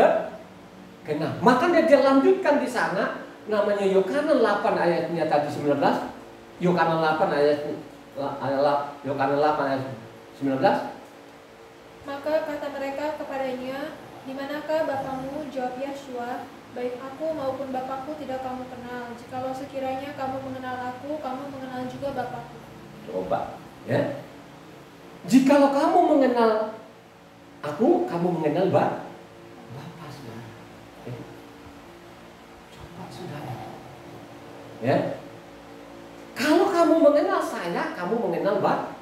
kenal. Maka dia lanjutkan di sana namanya Yohanan 8 ayatnya tadi 19. Yohanan 8 ayat 19. Maka kata mereka kepadanya, di manakah Bapamu? Jawab Yeshua, baik aku maupun Bapakku tidak kamu kenal. Jikalau sekiranya kamu mengenal aku, kamu mengenal juga Bapakku. Coba, ya. Jikalau kamu mengenal aku, kamu mengenal Bapa, saudara. Ya. Coba, saudara. Ya. Kalau kamu mengenal saya, kamu mengenal Bapa.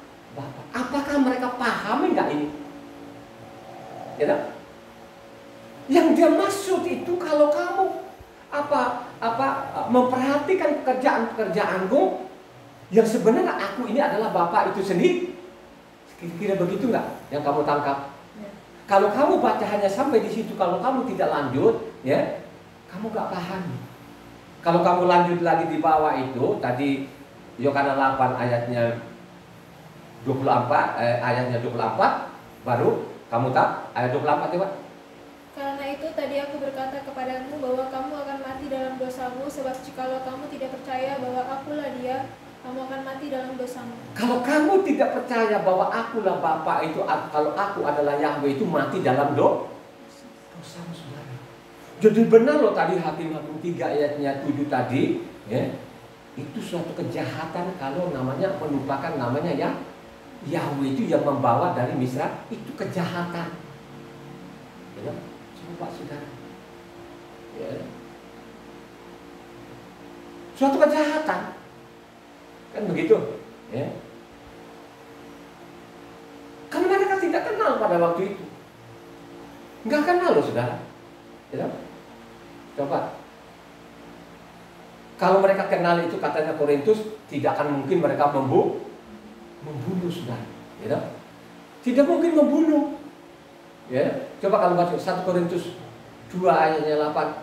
Apakah mereka pahami enggak ini? Ya. Yang dia maksud itu kalau kamu memperhatikan pekerjaanku, yang sebenarnya aku ini adalah Bapak itu sendiri. Kira-kira begitu nggak yang kamu tangkap? Ya. Kalau kamu baca hanya sampai di situ, kalau kamu tidak lanjut, ya, kamu nggak paham. Kalau kamu lanjut lagi di bawah itu, tadi Yohanan 8 ayatnya 24, ayatnya 24, baru kamu tak ayat 24 coba. Karena itu tadi aku berkata kepadamu bahwa kamu akan mati dalam dosamu, sebab jikalau kamu tidak percaya bahwa akulah Dia, kamu akan mati dalam dosamu. Kalau kamu tidak percaya bahwa akulah Bapa itu, kalau aku adalah Yahweh itu, mati dalam dosamu, saudara. Jadi benar loh tadi Hakim-Hakim 3 ayatnya 7 tadi, ya. Itu suatu kejahatan kalau namanya melupakan namanya Yahweh itu yang membawa dari Misra, itu kejahatan. Ya, coba saudara. Ya. Suatu kejahatan, kan begitu? Ya. Karena mereka tidak kenal pada waktu itu, nggak kenal loh saudara. Ya. Coba, kalau mereka kenal itu katanya Korintus, tidak akan mungkin mereka membunuh saudara. Ya. Tidak mungkin membunuh. Ya, coba kalau baca 1 Korintus 2 ayatnya 8.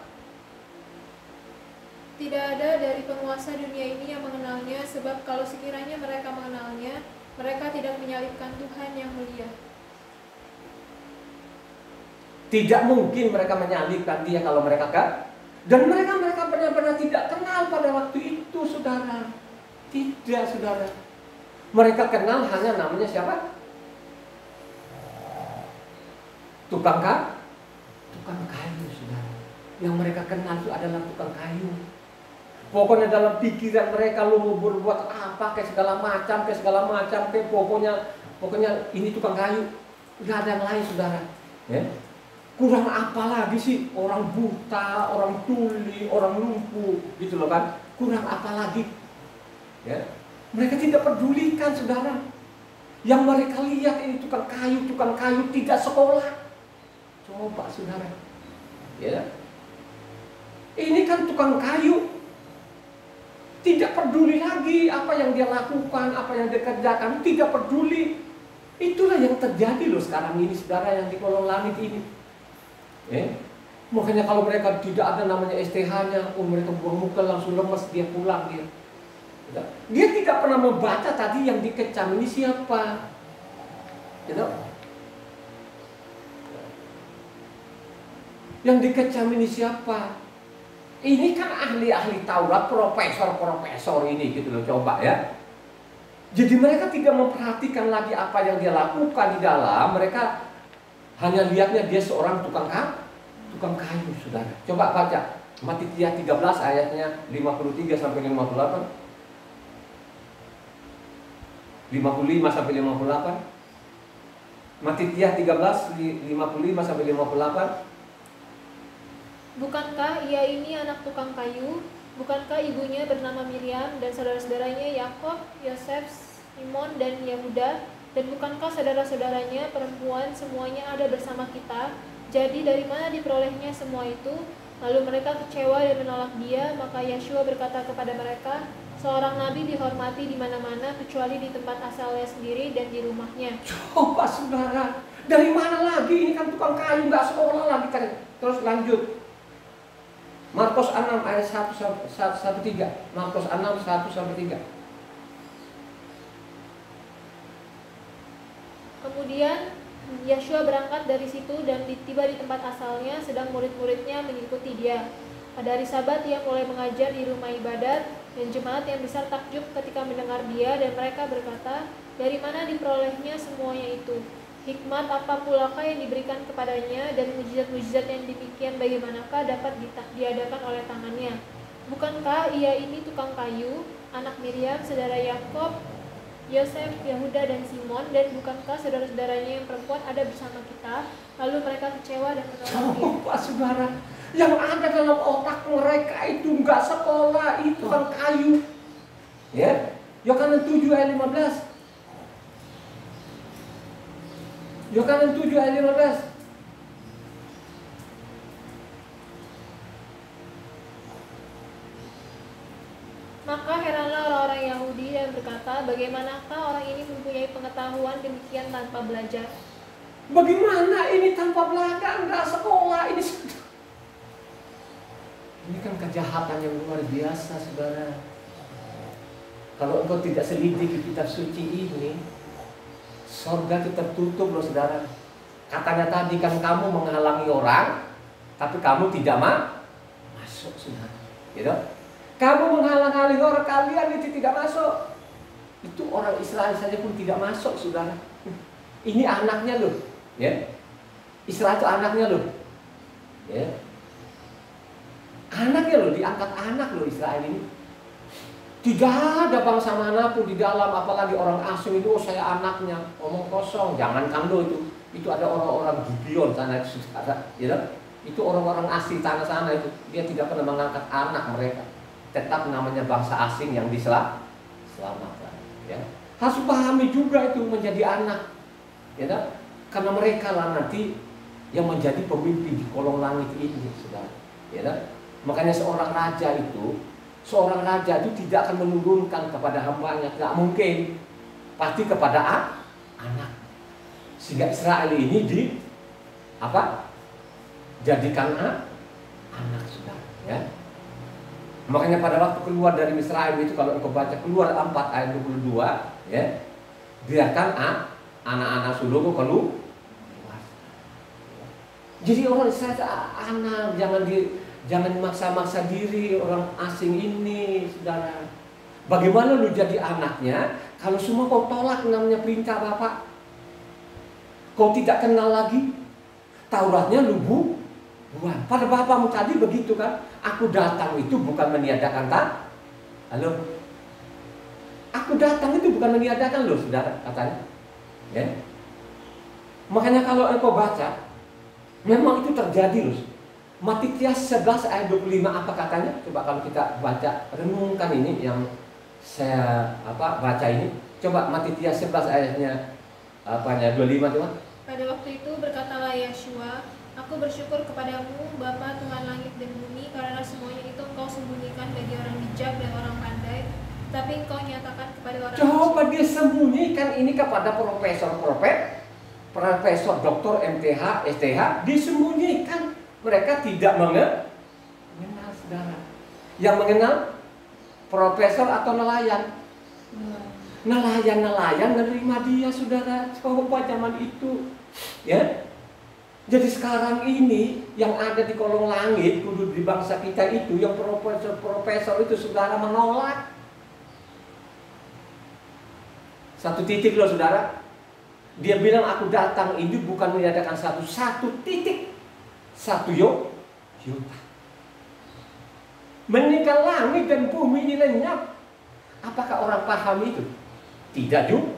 Tidak ada dari penguasa dunia ini yang mengenalnya, sebab kalau sekiranya mereka mengenalnya, mereka tidak menyalibkan Tuhan yang mulia. Tidak mungkin mereka menyalibkan dia kalau mereka kan. Dan mereka benar-benar tidak kenal pada waktu itu saudara. Tidak saudara. Mereka kenal hanya namanya siapa? Tukang kayu saudara. Yang mereka kenal itu adalah tukang kayu. Pokoknya dalam pikiran mereka lu mau berbuat apa kayak segala macam kayak pokoknya ini tukang kayu. Nggak ada yang lain saudara. Ya. Kurang apa lagi sih orang buta, orang tuli, orang lumpuh gitu loh kan? Kurang apa lagi? Ya. Mereka tidak pedulikan saudara. Yang mereka lihat ini tukang kayu tidak sekolah. Coba saudara. Ya. Ini kan tukang kayu. Tidak peduli lagi apa yang dia lakukan, apa yang dia kerjakan, tidak peduli. Itulah yang terjadi loh sekarang ini saudara yang di kolong langit ini. Makanya kalau mereka tidak ada namanya STH-nya, mereka buang muka langsung lemes, dia pulang dia. Dia tidak pernah membaca tadi yang dikecam ini siapa. Yang dikecam ini siapa? Ini kan ahli-ahli Taurat, profesor ini gitu loh, coba ya. Jadi mereka tidak memperhatikan lagi apa yang dia lakukan di dalam. Mereka hanya lihatnya dia seorang tukang kayu saudara. Coba baca Matitia 13 ayatnya 53 sampai 58. 55 sampai 58. Matitia 13 55 sampai 58. Bukankah ia ini anak tukang kayu? Bukankah ibunya bernama Miriam dan saudara-saudaranya Yakob, Yosef, Simon, dan Yehuda? Dan bukankah saudara-saudaranya perempuan semuanya ada bersama kita? Jadi dari mana diperolehnya semua itu? Lalu mereka kecewa dan menolak dia. Maka Yeshua berkata kepada mereka, seorang nabi dihormati di mana-mana kecuali di tempat asalnya sendiri dan di rumahnya. Coba saudara, dari mana lagi? Ini kan tukang kayu, nggak sekolah lagi kan. Terus lanjut. Markus 6 ayat 1 sampai 3. Markus 6 1 sampai 3. Kemudian Yeshua berangkat dari situ dan tiba di tempat asalnya, sedang murid-muridnya mengikuti dia. Pada hari Sabat ia mulai mengajar di rumah ibadat, dan jemaat yang besar takjub ketika mendengar dia, dan mereka berkata, dari mana diperolehnya semuanya itu? Hikmat apa pulakah yang diberikan kepadanya, dan mujizat-mujizat yang demikian bagaimanakah dapat diadakan oleh tangannya? Bukankah ia ini tukang kayu, anak Miriam, saudara Yakob, Yosef, Yehuda, dan Simon, dan bukankah saudara-saudaranya yang perempuan ada bersama kita? Lalu mereka kecewa dan menolak dia. Coba saudara, yang ada dalam otak mereka itu nggak sekolah, itu kan kayu. Ya, Yohanes 7 ayat 15. Yohanes 7 ayat 15. Maka heranlah orang-orang Yahudi dan berkata, bagaimanakah orang ini mempunyai pengetahuan demikian tanpa belajar? Bagaimana ini tanpa belajar, nggak sekolah ini? Ini kan kejahatan yang luar biasa saudara. Kalau engkau tidak selidiki kitab suci ini, surga itu tertutup loh saudara. Katanya tadi kan kamu menghalangi orang, tapi kamu tidak masuk saudara. Gitu? Kamu menghalang-halangi orang, kalian itu tidak masuk. Itu orang Israel saja pun tidak masuk saudara. Ini anaknya loh, ya. Israel itu anaknya loh, ya. Anaknya loh, diangkat anak loh Israel ini. Tidak ada bangsa manapun di dalam, apalagi orang asing itu, oh saya anaknya, omong kosong, jangankan lo itu. Itu ada orang-orang Gibeon sana, ya, itu orang-orang asli tanah sana itu. Dia tidak pernah mengangkat anak mereka. Tetap namanya bangsa asing yang diselamatkan. Ya. Harus pahami juga itu menjadi anak, ya, karena mereka lah nanti yang menjadi pemimpin di kolong langit ini, saudara. Ya, makanya seorang raja itu tidak akan menurunkan kepada hambanya, tidak mungkin, pasti kepada anak. Sehingga Israel ini jadikan anak, saudara. Ya. Makanya pada waktu keluar dari Misraim itu, kalau engkau baca Keluar 4 ayat 22, ya, biarkan anak-anak sulungmu keluar. Jadi orang Israel anak, jangan maksa-maksa diri orang asing ini, saudara. Bagaimana lu jadi anaknya kalau semua kau tolak namanya perintah Bapak? Kau tidak kenal lagi Tauratnya lu buang. Pada bapakmu tadi begitu kan? Aku datang itu bukan meniadakan Halo? Aku datang itu bukan meniadakan loh, saudara, katanya. Ya. Makanya kalau engkau baca, memang itu terjadi loh. Matikias 11 ayat 25 apa katanya? Coba kalau kita baca, renungkan ini yang saya baca ini. Coba Matikias 11 ayatnya 25 coba. Pada waktu itu berkatalah Yeshua, Aku bersyukur kepadamu, Bapa Tuhan langit dan bumi, karena semuanya itu Engkau sembunyikan bagi orang bijak dan orang pandai, tapi Engkau nyatakan kepada orang Coba dia sembunyikan ini kepada profesor, doktor, MTH, STH, disembunyikan. Mereka tidak mengenal, saudara. Yang mengenal profesor atau nelayan. Nelayan menerima dia, saudara. Coba zaman itu, ya. Jadi sekarang ini yang ada di kolong langit, kudu di bangsa kita itu, yang profesor itu, saudara, menolak. Satu titik loh, saudara. Dia bilang aku datang ini bukan meniadakan satu titik. Satu yuta. Meninggal langit dan bumi ini lenyap. Apakah orang paham itu? Tidak juga.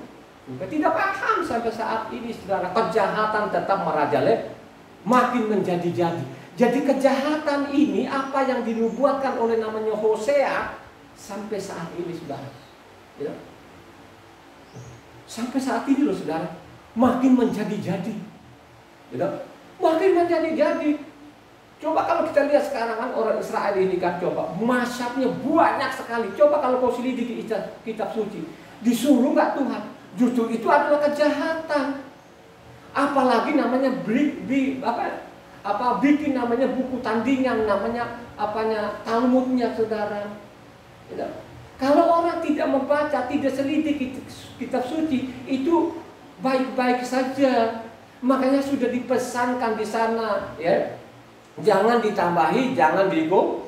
Tidak paham sampai saat ini, saudara. Kejahatan tetap merajalela, makin menjadi-jadi. Jadi kejahatan ini apa yang dinubuatkan oleh namanya Hosea sampai saat ini, saudara. Ya. Sampai saat ini loh, saudara, makin menjadi-jadi. Ya. Makin menjadi-jadi. Coba kalau kita lihat sekarang kan orang Israel ini kan, coba masyabnya banyak sekali. Coba kalau kau selidiki kitab suci, disuruh nggak Tuhan? Justru itu adalah kejahatan. Apalagi namanya bikin namanya buku tandingan, namanya Talmudnya, saudara. Ya. Kalau orang tidak membaca, tidak selidiki kitab suci, itu baik-baik saja. Makanya sudah dipesankan di sana, ya. Jangan ditambahi, jangan dikurang.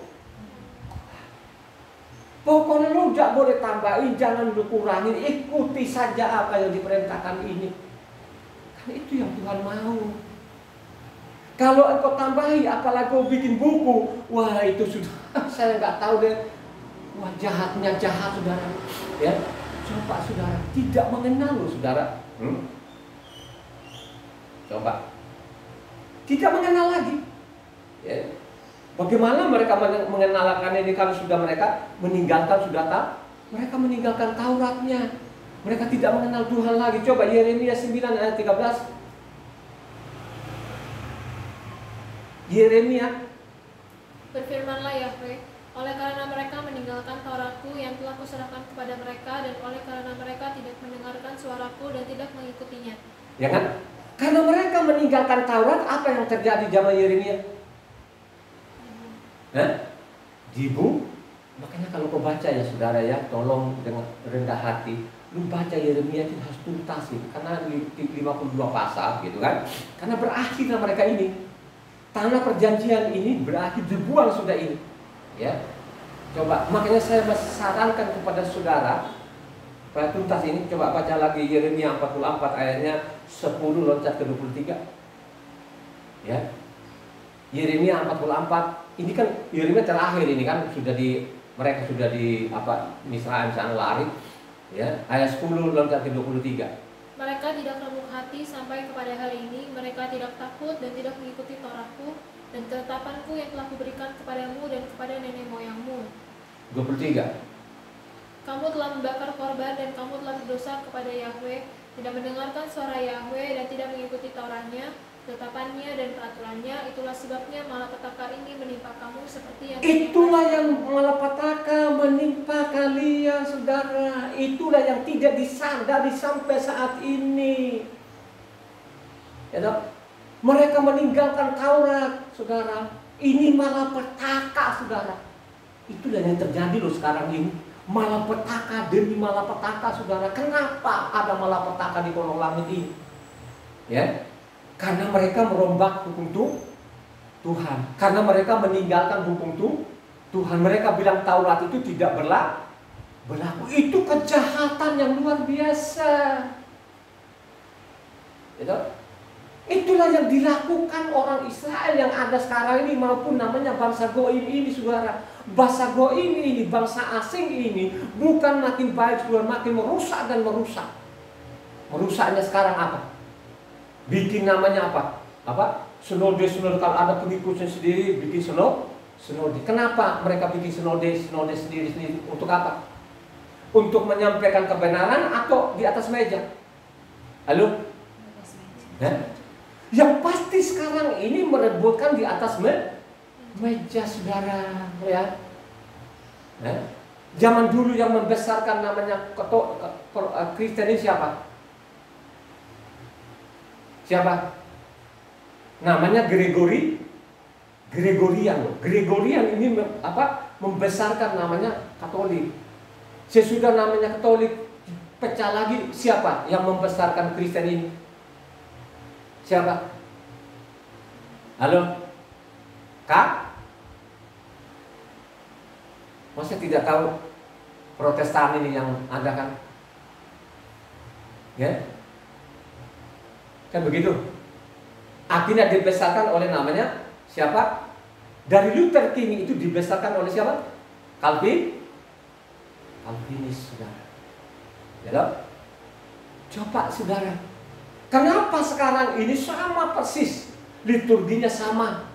Pokoknya lu tidak boleh tambahin, jangan dikurangin. Ikuti saja apa yang diperintahkan ini. Kan itu yang Tuhan mau. Kalau engkau tambahi, apalagi kau bikin buku, wah itu sudah saya nggak tahu deh. Wah jahatnya jahat, saudara. Ya, coba saudara tidak mengenal loh, saudara. Coba tidak mengenal lagi. Ya. Bagaimana mereka mengenalkan ini kalau sudah mereka meninggalkan mereka meninggalkan Tauratnya. Mereka tidak mengenal Tuhan lagi. Coba Yeremia 9 ayat 13. Yeremia, Berfirmanlah Yahweh, oleh karena mereka meninggalkan Tauratku yang telah kuserahkan kepada mereka, dan oleh karena mereka tidak mendengarkan suaraku dan tidak mengikutinya. Ya kan? Karena mereka meninggalkan Taurat, apa yang terjadi zaman Yeremia? Dibu. Makanya kalau kau baca ya, saudara, ya, tolong dengan rendah hati. Lu baca Yeremia itu harus tuntas sih, karena di 52 pasal gitu kan. Karena berakhirlah mereka ini. Tanah perjanjian ini berakhir, dibuang sudah ini. Ya. Coba, makanya saya sarankan kepada saudara supaya tuntas ini, coba baca lagi Yeremia 44 ayatnya 10 loncat ke 23. Ya. Yeremia 44, ini kan Yeremia terakhir ini kan mereka sudah di Misraim sana lari. Ya, ayat 10 loncat ke 23. Mereka tidak remuk hati sampai kepada hari ini. Mereka tidak takut dan tidak mengikuti Tauratku dan ketetapanku yang telah kuberikan kepadamu dan kepada nenek moyangmu. 23. Kamu telah membakar korban dan kamu telah berdosa kepada Yahweh, tidak mendengarkan suara Yahweh dan tidak mengikuti Tauratnya, ketetapannya dan peraturannya. Itulah sebabnya malapetaka ini menimpa kamu seperti yang Itulah yang malapetaka menimpa kalian, saudara. Itulah yang tidak disadari sampai saat ini. Ya, dok? Mereka meninggalkan Taurat, saudara. Ini malapetaka, saudara. Itulah yang terjadi loh sekarang ini. Malapetaka demi malapetaka, saudara. Kenapa ada malapetaka di kolong langit ini? Ya, karena mereka merombak hukum Tuhan. Karena mereka meninggalkan hukum Tuhan. Mereka bilang Taurat itu tidak berlaku. Itu kejahatan yang luar biasa. Gitu? Itulah yang dilakukan orang Israel yang ada sekarang ini maupun namanya bangsa Goim ini, saudara. Bangsa Goim ini, bangsa asing ini bukan makin baik, saudara, makin merusak dan merusak. Merusaknya sekarang apa? Bikin namanya apa? Sinode kalau ada pengikutnya sendiri bikin sinode. Kenapa mereka bikin sinode sendiri? Untuk apa? Untuk menyampaikan kebenaran atau di atas meja? Halo? Yang pasti sekarang ini merebutkan di atas meja, saudara, ya. Zaman dulu yang membesarkan namanya Kristen ini siapa? Namanya Gregorian. Gregorian ini membesarkan namanya Katolik. Sesudah namanya Katolik pecah lagi, siapa yang membesarkan Kristen ini? Siapa? Halo? Kak? Masa tidak tahu Protestan ini yang ada kan? Ya? Kan begitu. Akhirnya dibesarkan oleh namanya siapa? Dari Luther King itu dibesarkan oleh siapa? Calvinis, saudara. Ya, coba saudara. Kenapa sekarang ini sama persis, liturginya sama,